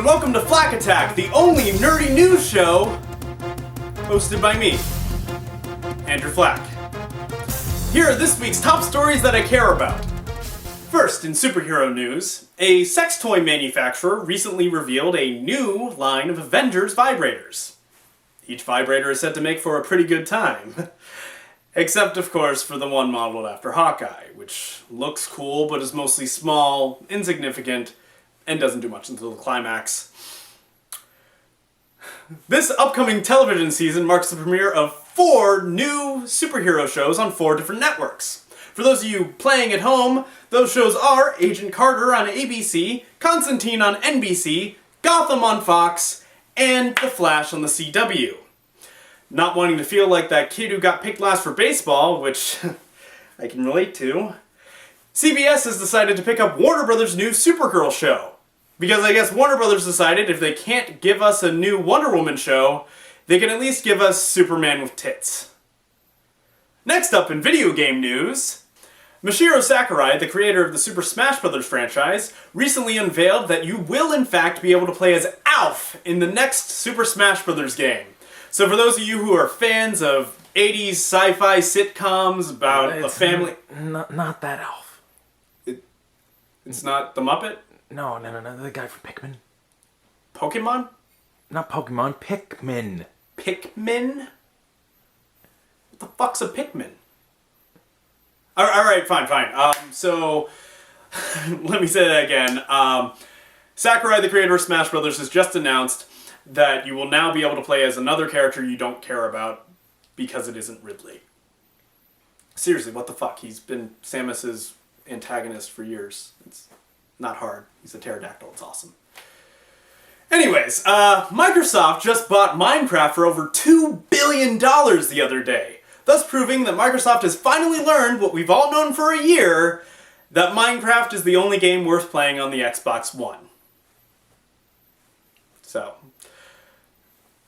and welcome to Flack Attack, the only nerdy news show hosted by me, Andrew Flack. Here are this week's top stories that I care about. First, in superhero news, a sex toy manufacturer recently revealed a new line of Avengers vibrators. Each vibrator is said to make for a pretty good time. Except, of course, for the one modeled after Hawkeye, which looks cool but is mostly small, insignificant, and doesn't do much until the climax. This upcoming television season marks the premiere of 4 new superhero shows on 4 different networks. For those of you playing at home, those shows are Agent Carter on ABC, Constantine on NBC, Gotham on Fox, and The Flash on the CW. Not wanting to feel like that kid who got picked last for baseball, which I can relate to, CBS has decided to pick up Warner Brothers' new Supergirl show. Because I guess Warner Brothers decided if they can't give us a new Wonder Woman show, they can at least give us Superman with tits. Next up in video game news, Masahiro Sakurai, the creator of the Super Smash Bros. Franchise, recently unveiled that you will in fact be able to play as Alf in the next Super Smash Bros. Game. So for those of you who are fans of 80s sci-fi sitcoms about a family... Not that Alf. It's not the Muppet? No, the guy from Pikmin. Pokemon? Not Pokemon, Pikmin. Pikmin? What the fuck's a Pikmin? Alright, fine. So, let me say that again. Sakurai, the creator of Smash Bros., has just announced that you will now be able to play as another character you don't care about because it isn't Ridley. Seriously, what the fuck? He's been Samus's antagonist for years. It's not hard. He's a pterodactyl. It's awesome. Anyways, Microsoft just bought Minecraft for over $2 billion the other day, thus proving that Microsoft has finally learned what we've all known for a year, that Minecraft is the only game worth playing on the Xbox One. So.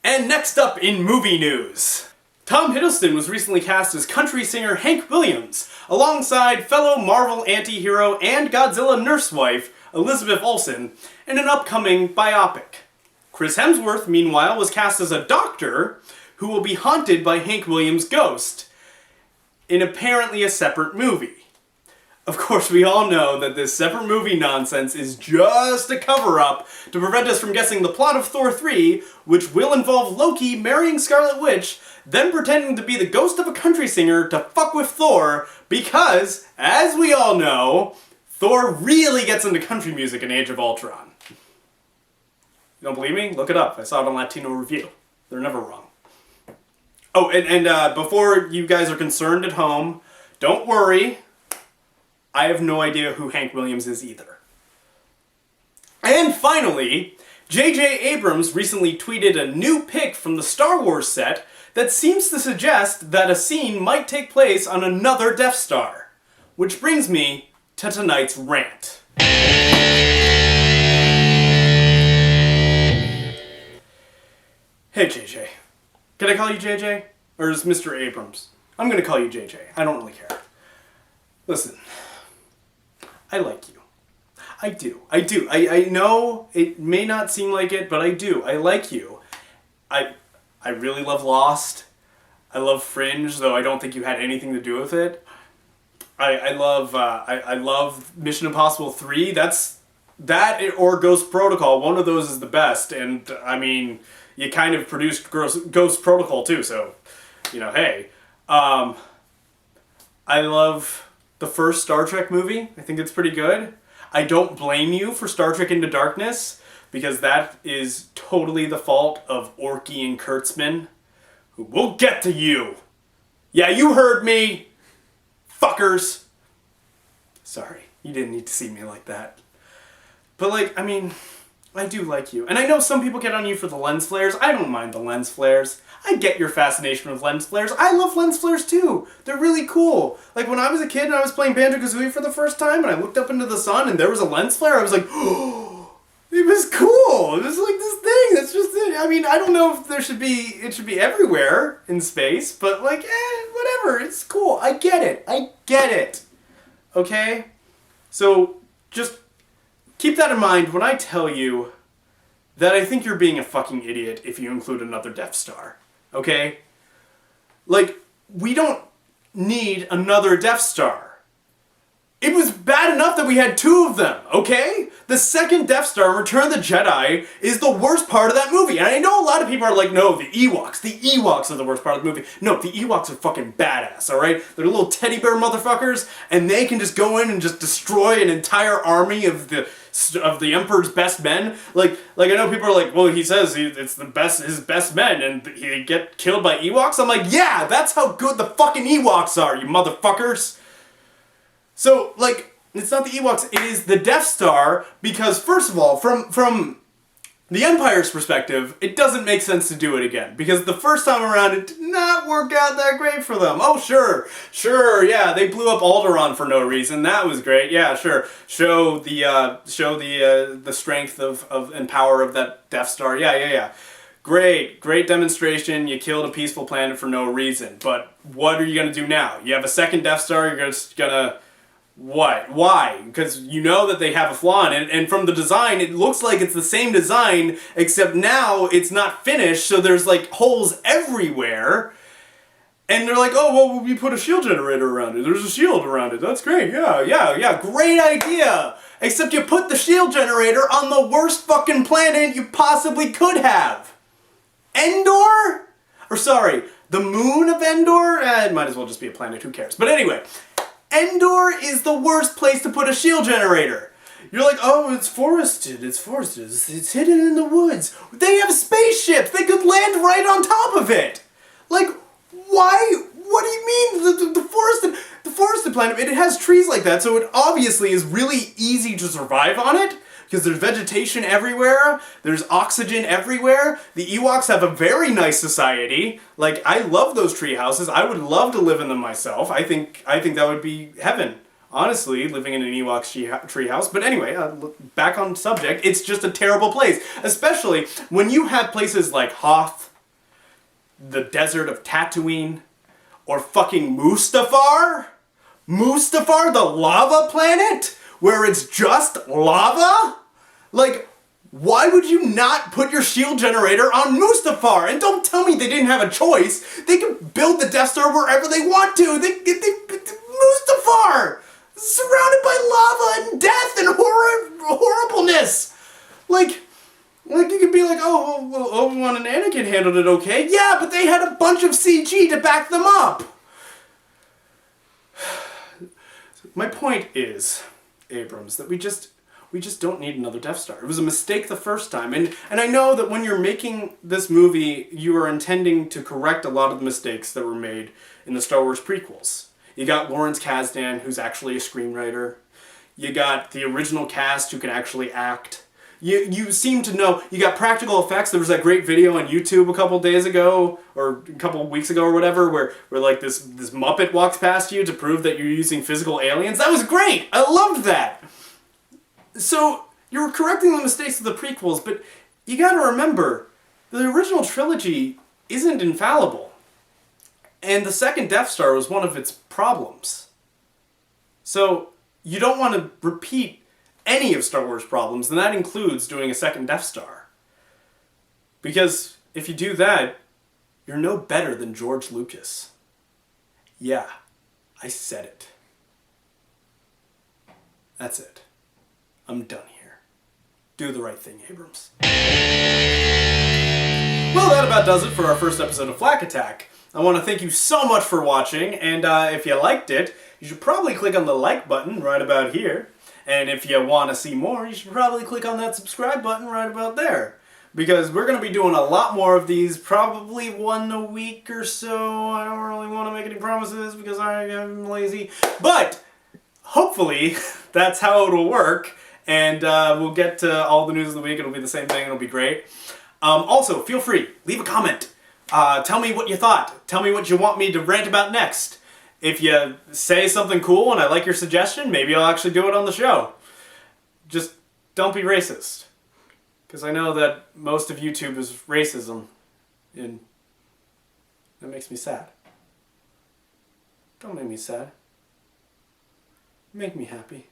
And next up in movie news. Tom Hiddleston was recently cast as country singer Hank Williams, alongside fellow Marvel anti-hero and Godzilla nurse wife Elizabeth Olsen, in an upcoming biopic. Chris Hemsworth, meanwhile, was cast as a doctor who will be haunted by Hank Williams' ghost in apparently a separate movie. Of course, we all know that this separate movie nonsense is just a cover-up to prevent us from guessing the plot of Thor 3, which will involve Loki marrying Scarlet Witch, then pretending to be the ghost of a country singer to fuck with Thor, because, as we all know, Thor really gets into country music in Age of Ultron. You don't believe me? Look it up. I saw it on Latino Review. They're never wrong. Oh, and before you guys are concerned at home, don't worry. I have no idea who Hank Williams is either. And finally, J.J. Abrams recently tweeted a new pic from the Star Wars set that seems to suggest that a scene might take place on another Death Star. Which brings me to tonight's rant. Hey, JJ. Can I call you JJ? Or is Mr. Abrams? I'm gonna call you JJ. I don't really care. Listen. I like you. I do. I know it may not seem like it, but I do. I like you. I really love Lost. I love Fringe, though I don't think you had anything to do with it. I love Mission Impossible 3. That or Ghost Protocol. One of those is the best. And, I mean, you kind of produced Ghost Protocol, too, so, hey. I love the first Star Trek movie. I think it's pretty good. I don't blame you for Star Trek Into Darkness, because that is totally the fault of Orky and Kurtzman, who will get to you. Yeah, you heard me, fuckers. Sorry, you didn't need to see me like that. But I do like you. And I know some people get on you for the lens flares. I don't mind the lens flares. I get your fascination with lens flares. I love lens flares too. They're really cool. Like when I was a kid and I was playing Banjo-Kazooie for the first time and I looked up into the sun and there was a lens flare, I was like, oh, it was cool. It was like this thing. That's just it. I mean, I don't know if it should be everywhere in space, but whatever. It's cool. I get it. Okay? So just keep that in mind when I tell you that I think you're being a fucking idiot if you include another Death Star. Okay? Like, we don't need another Death Star. It was bad enough that we had 2 of them, okay? The second Death Star, Return of the Jedi, is the worst part of that movie. And I know a lot of people are like, no, the Ewoks. The Ewoks are the worst part of the movie. No, the Ewoks are fucking badass, alright? They're little teddy bear motherfuckers, and they can just go in and just destroy an entire army of the Emperor's best men. Like I know people are like, well, he says it's his best men, and he get killed by Ewoks? I'm like, yeah, that's how good the fucking Ewoks are, you motherfuckers! So, like, it's not the Ewoks, it is the Death Star, because, first of all, from the Empire's perspective, it doesn't make sense to do it again, because the first time around, it did not work out that great for them. Oh, sure, yeah, they blew up Alderaan for no reason, that was great, yeah, sure. Show the strength of and power of that Death Star, yeah. Great demonstration, you killed a peaceful planet for no reason, but what are you gonna do now? You have a second Death Star, you're just gonna... What? Why? Because you know that they have a flaw in it, and from the design, it looks like it's the same design, except now it's not finished, so there's like holes everywhere. And they're like, oh, well, we put a shield generator around it. There's a shield around it. That's great. Yeah. Great idea. Except you put the shield generator on the worst fucking planet you possibly could have. Endor? Or sorry, the moon of Endor? It might as well just be a planet. Who cares? But anyway... Endor is the worst place to put a shield generator. You're like, oh, it's forested, it's hidden in the woods. They have spaceships, they could land right on top of it. Like, why? What do you mean? The forested planet, it has trees like that, so it obviously is really easy to survive on it. Because there's vegetation everywhere, there's oxygen everywhere. The Ewoks have a very nice society. Like, I love those tree houses. I would love to live in them myself. I think that would be heaven. Honestly, living in an Ewok tree house. But anyway, back on subject, it's just a terrible place. Especially when you have places like Hoth, the desert of Tatooine, or fucking Mustafar? Mustafar, the lava planet? Where it's just lava? Like, why would you not put your shield generator on Mustafar? And don't tell me they didn't have a choice. They can build the Death Star wherever they want to. Mustafar! Surrounded by lava and death and horribleness. Like you could be like, oh, well, Obi-Wan and Anakin handled it okay. Yeah, but they had a bunch of CG to back them up. My point is, Abrams, that we just don't need another Death Star. It was a mistake the first time, and I know that when you're making this movie, you are intending to correct a lot of the mistakes that were made in the Star Wars prequels. You got Lawrence Kasdan, who's actually a screenwriter. You got the original cast who can actually act. You seem to know, you got practical effects. There was that great video on YouTube a couple days ago, or a couple weeks ago or whatever, where like this Muppet walks past you to prove that you're using physical aliens. That was great! I loved that! So, you're correcting the mistakes of the prequels, but you gotta remember, the original trilogy isn't infallible. And the second Death Star was one of its problems. So, you don't want to repeat any of Star Wars problems, and that includes doing a second Death Star. Because if you do that, you're no better than George Lucas. Yeah, I said it. That's it. I'm done here. Do the right thing, Abrams. Well, that about does it for our first episode of Flack Attack. I want to thank you so much for watching, and if you liked it, you should probably click on the like button right about here. And if you want to see more, you should probably click on that subscribe button right about there. Because we're going to be doing a lot more of these, probably one a week or so. I don't really want to make any promises because I'm lazy. But, hopefully, that's how it'll work. And we'll get to all the news of the week. It'll be the same thing. It'll be great. Also, feel free. Leave a comment. Tell me what you thought. Tell me what you want me to rant about next. If you say something cool and I like your suggestion, maybe I'll actually do it on the show. Just don't be racist. Because I know that most of YouTube is racism. And that makes me sad. Don't make me sad. Make me happy.